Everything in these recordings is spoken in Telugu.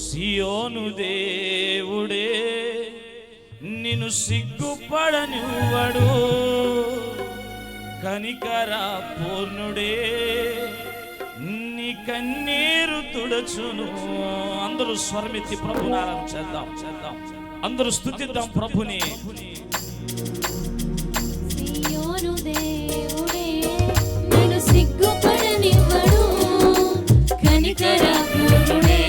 సియోను దేవుడే నిన్ను సిగ్గుపడనివ్వడు, కనికర పూర్ణుడే నీ కన్నీరు తుడచును. అందరూ స్వరమెత్తి ప్రభుని ఆరాధన చేద్దాం. అందరూ స్తుతిద్దాం ప్రభుని. సియోను దేవుడే నిన్ను సిగ్గుపడనివ్వడు, కనికర పూర్ణుడే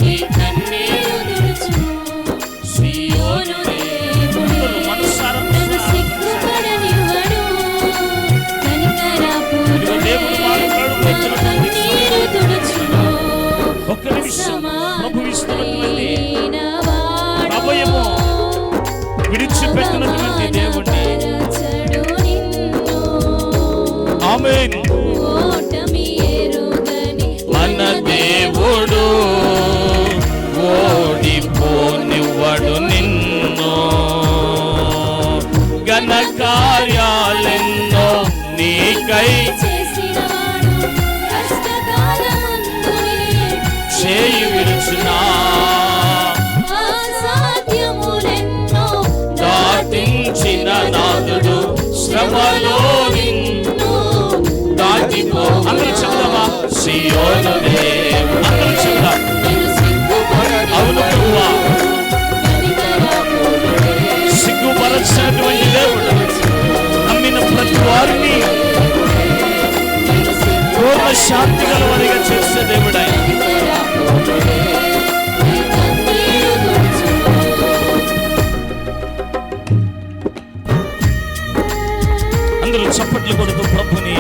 నీ కన్నీరు తుడచును. సియోను దేవుడే నిన్ను సిగ్గుపడనివ్వడు, కనికర పూర్ణుడే నీ కన్నీరు తుడచును. ఒక్క నిమిషం ప్రభు ఇస్తున్నటువంటి అభయము విడిచిపెట్టినటువంటి దేవుణ్ణి. ఆమేన్. మన దేవుడు ఓడిపోనివ్వడు నిన్ను, ఘన కార్యాలెన్నో నీకై చేయి విరుచునా, దాటించిన నాదుడు శ్రమలో నిన్ను దాటిపో. అందరూ చెప్దామా? సియోను దేవుడు. అందరూ చెప్దాం. అవును ప్రభువా, సిగ్గుపరచినటువంటి దేవుడు నమ్మిన ప్రతి వారిని పూర్ణ శాంతి గలవారిగా చేసే దేవుడు ఆయన. అందరూ చప్పట్లు కొడుతూ ప్రభుని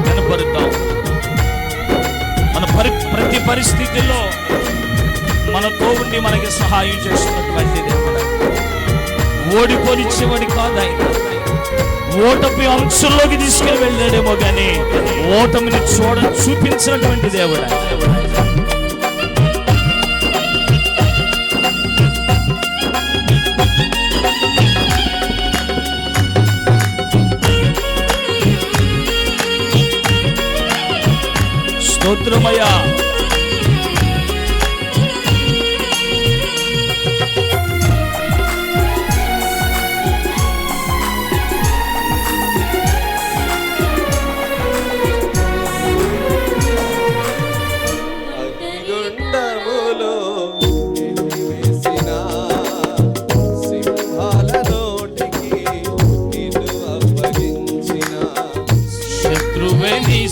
కనపరుద్దాం. మన ప్రతి పరిస్థితుల్లో మనతో ఉండి మనకి సహాయం చేస్తున్నటువంటి దేవుడు. ఓడిపోనిచ్చేవాడి కాదు ఆయన. ఓటమి అంచుల్లోకి తీసుకెళ్ళి వెళ్ళాడేమో కానీ ఓటమిని చూపించినటువంటి దేవుడు. స్తోత్రమయ్యా.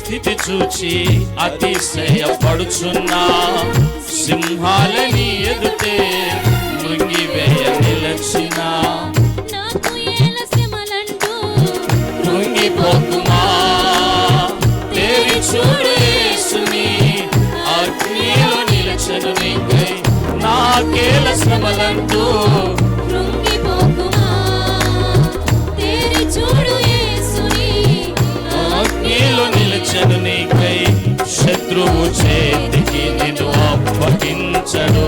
స్థితి చూచి అతిశయపడుచున్నా, సింహాలని ఎదుటే మృంగివేయ నిలచిన, కృంగిపోకుమా తేరి చూడు యేసుని, అగ్నిలో నిలచను నీకై నాకేల శ్రమలంటూ. నిలచను నీకై శత్రువు చేతికి నిన్ను అప్పగించడు,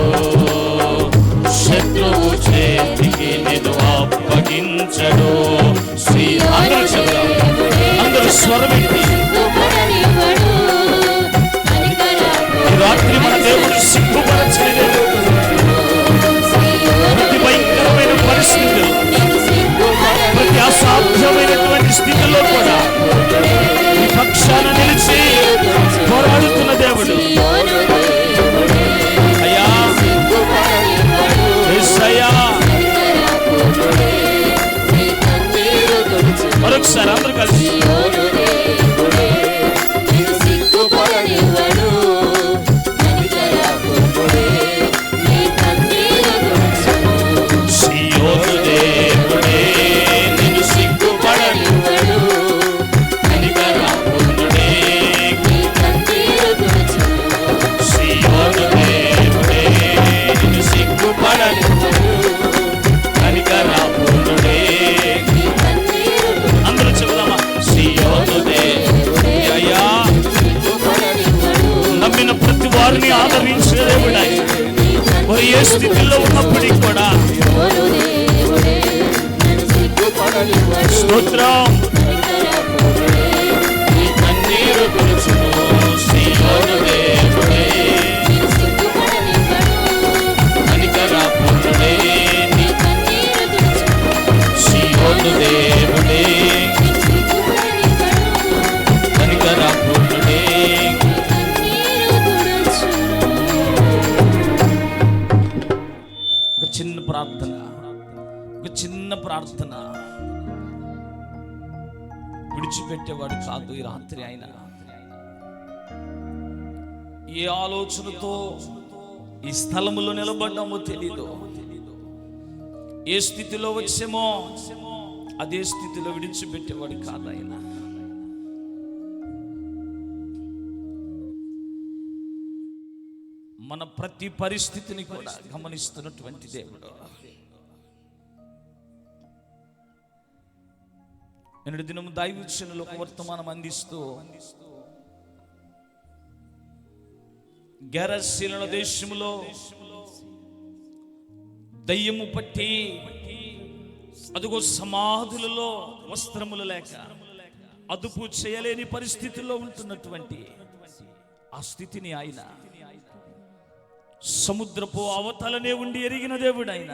శత్రువు చేతికి నిన్ను అప్పగించడు. అందరూ స్వరమెత్తి ఈ రాత్రి మన దేవుడు సిగ్గుపరచలేదు. ప్రతి భయంకరమైన పరిస్థితులు, ప్రతి అసాధ్యమైనటువంటి స్థితిలో కూడా ఈ పక్షాన నిలిచి పోరాడుతున్న దేవుడు. అయ్యా యేసయ్యా, మరొకసారి అందరూ కలిసి సియోను దేవుడే నిన్ను సిగ్గుపడనివ్వడు, కనికర పూర్ణుడే సియోను దేవుడే నిన్ను సిగ్గుపడనివ్వడు, కనికర పూర్ణుడే. అందరూ చెబుదామా? సియోను దేవుడే. అయ్యా నమ్మిన ప్రతి వారిని ఆదరించే దేవుడు ఆయన. వారు ఏ స్థితిలో ఉన్నప్పటికీ కూడా స్తోత్రం. కన్నీరు తుడుచును సియోను దేవుడే, ప్రార్థన విడిచిపెట్టేవాడు కాదు. ఈ రాత్రి ఆయన ఏ ఆలోచనతో ఈ స్థలములో నిలబడ్డామో తెలీదు, ఏ స్థితిలో వచ్చామో అదే స్థితిలో విడిచిపెట్టేవాడు కాదు ఆయన. మన ప్రతి పరిస్థితిని కూడా గమనిస్తున్నటువంటి దేవుడు. నిన్నటి దినం దైవజనులు ఒక వర్తమానం అందిస్తూ గెరసీనుల దేశములో దయ్యము పట్టి అదుగో సమాధులలో వస్త్రములు లేక అదుపు చేయలేని పరిస్థితుల్లో ఉంటున్నటువంటి ఆ స్థితిని ఆయన సముద్రపు అవతలనే ఉండి ఎరిగిన దేవుడు ఆయన.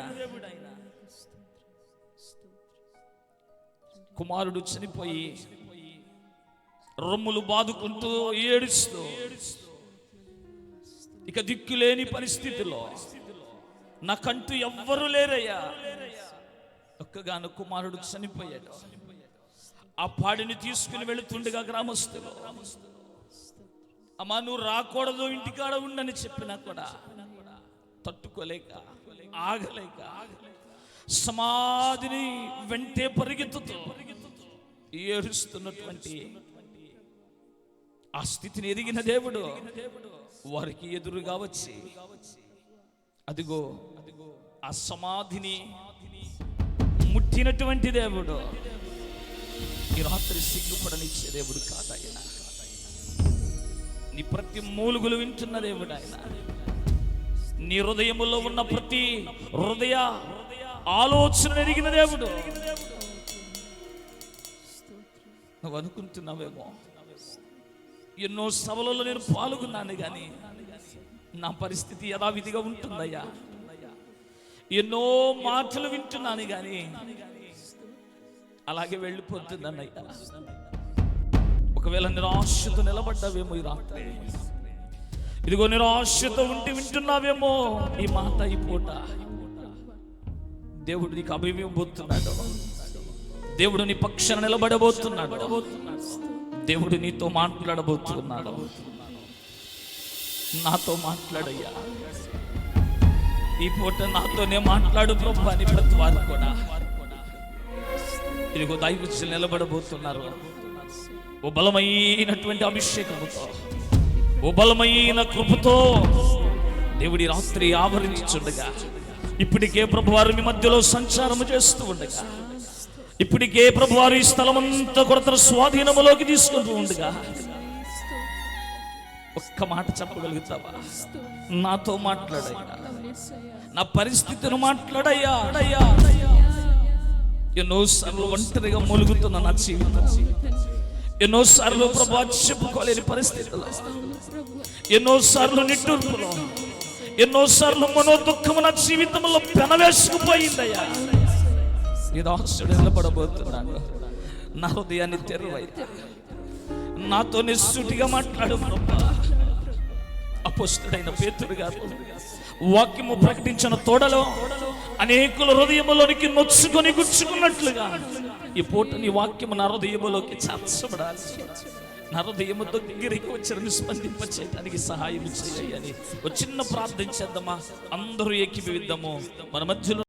కుమారుడు చనిపోయి రొమ్ములు బాదుకుంటూ ఏడుస్తూ ఇక దిక్కులేని పరిస్థితిలో నాకంటూ ఎవ్వరూ లేరయ్యా, ఒక్కగాను కుమారుడు చనిపోయాడు. ఆ పాడిని తీసుకుని వెళుతుండగా గ్రామస్తులు, అమ్మా నువ్వు రాకూడదు, ఇంటికాడ ఉండని చెప్పినా కూడా తట్టుకోలేక ఆగలేక సమాధిని వెంటే పరిగెత్తుతూ ఏడుస్తున్నటువంటి ఆ స్థితిని ఎరిగిన దేవుడు వారికి ఎదురుగా వచ్చి అదిగో ఆ సమాధిని ముట్టినటువంటి దేవుడు ఈ రాత్రి సిగ్గుపడనిచ్చే దేవుడు కాదాయన. నీ ప్రతి మూలుగులు వింటున్న దేవుడు ఆయన. నీ హృదయములో ఉన్న ప్రతి హృదయ ఆలోచన ఎరిగిన దేవుడు. నువ్వు అనుకుంటున్నావేమో ఎన్నో సభలలో నేను పాల్గొన్నాను కానీ నా పరిస్థితి యథావిధిగా ఉంటుందయ్యా, ఎన్నో మాటలు వింటున్నాను కానీ అలాగే వెళ్ళిపోతుందన్నయ్యా. ఒకవేళ నిరాశతో నిలబడ్డావేమో ఈ రాత్రి, ఇదిగో నిరాశతో ఉండి వింటున్నావేమో ఈ మాట, ఈ పూట దేవుడు నీకు అభివ్యబోతున్నాడు. దేవుడు నీ పక్షాన నిలబడబోతున్నాడు. దేవుడు నీతో మాట్లాడబోతున్నాడు. నాతో మాట్లాడయ్యా, ఈ పూట నాతోనే మాట్లాడు ప్రభు అని ప్రతి వారు కూడా ఇదిగో దైవజనులు నిలబడబోతున్నారు. ఓ బలమైనటువంటి అభిషేకముతో, ఓ బలమైన కృపతో దేవుడి రాత్రి ఆవరించుండగా, ఇప్పటికే ప్రభువారు మీ మధ్యలో సంచారము చేస్తూ ఉండగా, ఇప్పటికే ప్రభువారు ఈ స్థలమంతా కొరత స్వాధీనములోకి తీసుకుంటూ ఉండగా ఒక్క మాట చెప్పగలుగుతావా? నాతో మాట్లాడయ్యా, నా పరిస్థితిని మాట్లాడయ్యా. ఎన్నోసార్లు ఒంటరిగా మూలుగుతున్న నా జీవితం, ఎన్నోసార్లు ప్రభు చెప్పుకోలేని పరిస్థితుల్లో, ఎన్నోసార్లు నిట్టూర్పులో, ఎన్నోసార్లు మనోదుఃఖము నా జీవితంలో పెనవేసుకుపోయిందయ్యా. ఈ దాసుడు నిలబడబోతున్నాడు. నా హృదయాన్ని తెరువయ్యా, నాతో నిస్సూటిగా మాట్లాడు ప్రభు. అపోస్తలుడైన పేతురు గారు వాక్యము ప్రకటించిన తోడలో అనేకుల హృదయములోనికి నొచ్చుకొని గుచ్చుకున్నట్లుగా ఈ పూట నీ వాక్యము నా హృదయములోకి చేర్చబడాలి. నా హృదయము దగ్గరికి వచ్చి స్పందింప చేయడానికి సహాయం చేయాలని ఒక చిన్న ప్రార్థన చేద్దామా? అందరూ ఏకీభవిద్దాము. మన మధ్యలో